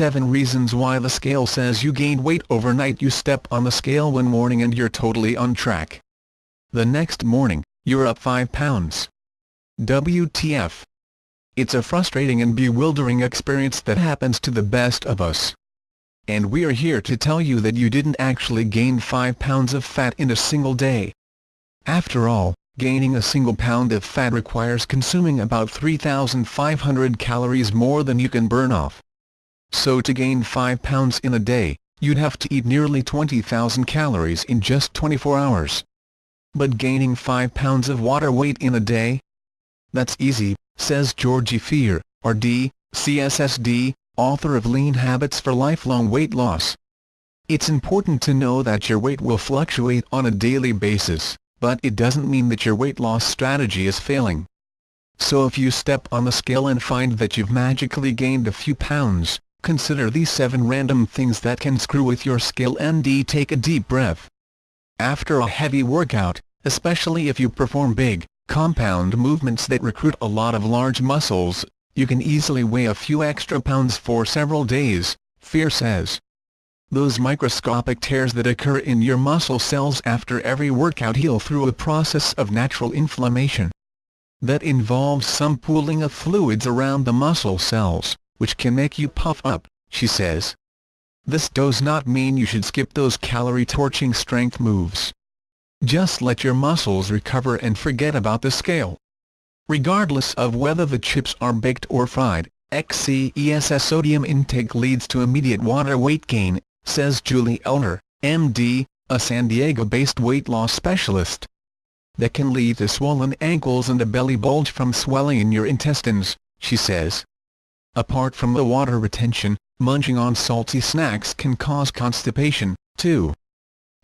7 reasons why the scale says you gained weight overnight. You step on the scale one morning and you're totally on track. The next morning, you're up 5 pounds. WTF. It's a frustrating and bewildering experience that happens to the best of us. And we are here to tell you that you didn't actually gain 5 pounds of fat in a single day. After all, gaining a single pound of fat requires consuming about 3,500 calories more than you can burn off. So to gain 5 pounds in a day, you'd have to eat nearly 20,000 calories in just 24 hours. But gaining 5 pounds of water weight in a day? That's easy, says Georgie Fear, RD, CSSD, author of Lean Habits for Lifelong Weight Loss. It's important to know that your weight will fluctuate on a daily basis, but it doesn't mean that your weight loss strategy is failing. So if you step on the scale and find that you've magically gained a few pounds, consider these 7 random things that can screw with your scale. And take a deep breath. After a heavy workout, especially if you perform big, compound movements that recruit a lot of large muscles, you can easily weigh a few extra pounds for several days, Fear says. Those microscopic tears that occur in your muscle cells after every workout heal through a process of natural inflammation. That involves some pooling of fluids around the muscle cells, which can make you puff up, she says. This does not mean you should skip those calorie-torching strength moves. Just let your muscles recover and forget about the scale. Regardless of whether the chips are baked or fried, excess sodium intake leads to immediate water weight gain, says Julie Elner, MD, a San Diego-based weight loss specialist. That can lead to swollen ankles and a belly bulge from swelling in your intestines, she says. Apart from the water retention, munching on salty snacks can cause constipation, too.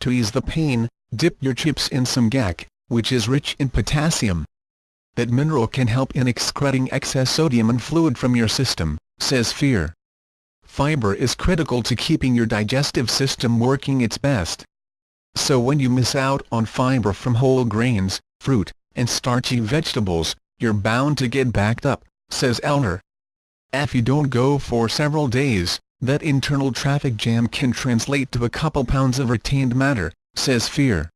To ease the pain, dip your chips in some guac, which is rich in potassium. That mineral can help in excreting excess sodium and fluid from your system, says Fear. Fiber is critical to keeping your digestive system working its best. So when you miss out on fiber from whole grains, fruit, and starchy vegetables, you're bound to get backed up, says Elner. If you don't go for several days, that internal traffic jam can translate to a couple pounds of retained matter, says Fear.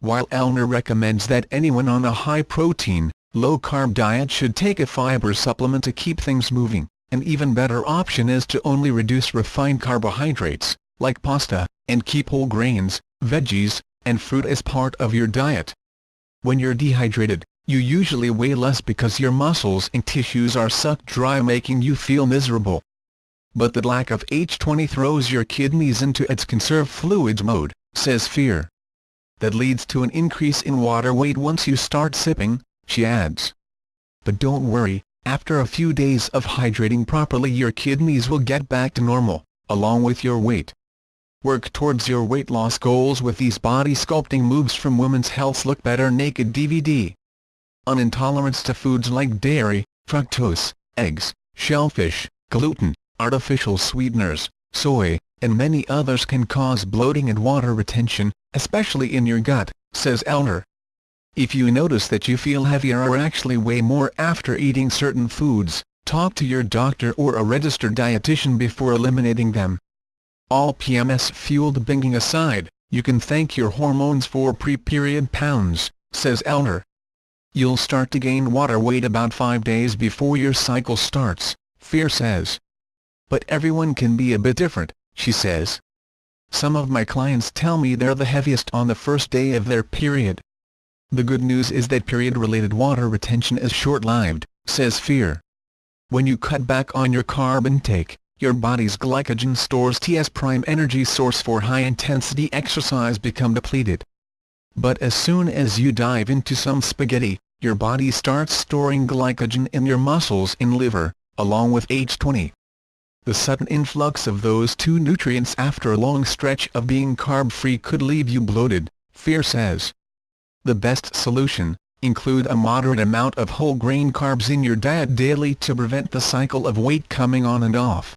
While Elner recommends that anyone on a high-protein, low-carb diet should take a fiber supplement to keep things moving, an even better option is to only reduce refined carbohydrates, like pasta, and keep whole grains, veggies, and fruit as part of your diet. When you're dehydrated, you usually weigh less because your muscles and tissues are sucked dry, making you feel miserable. But the lack of H20 throws your kidneys into its conserve fluids mode, says Fear. That leads to an increase in water weight once you start sipping, she adds. But don't worry, after a few days of hydrating properly your kidneys will get back to normal, along with your weight. Work towards your weight loss goals with these body sculpting moves from Women's Health's Look Better Naked DVD. An intolerance to foods like dairy, fructose, eggs, shellfish, gluten, artificial sweeteners, soy, and many others can cause bloating and water retention, especially in your gut, says Elner. If you notice that you feel heavier or actually weigh more after eating certain foods, talk to your doctor or a registered dietitian before eliminating them. All PMS-fueled binging aside, you can thank your hormones for pre-period pounds, says Elner. You'll start to gain water weight about 5 days before your cycle starts, Fear says. But everyone can be a bit different, she says. Some of my clients tell me they're the heaviest on the first day of their period. The good news is that period-related water retention is short-lived, says Fear. When you cut back on your carb intake, your body's glycogen stores T's prime energy source for high-intensity exercise become depleted. But as soon as you dive into some spaghetti, your body starts storing glycogen in your muscles and liver, along with H20. The sudden influx of those two nutrients after a long stretch of being carb-free could leave you bloated, Fear says. The best solution: include a moderate amount of whole grain carbs in your diet daily to prevent the cycle of weight coming on and off.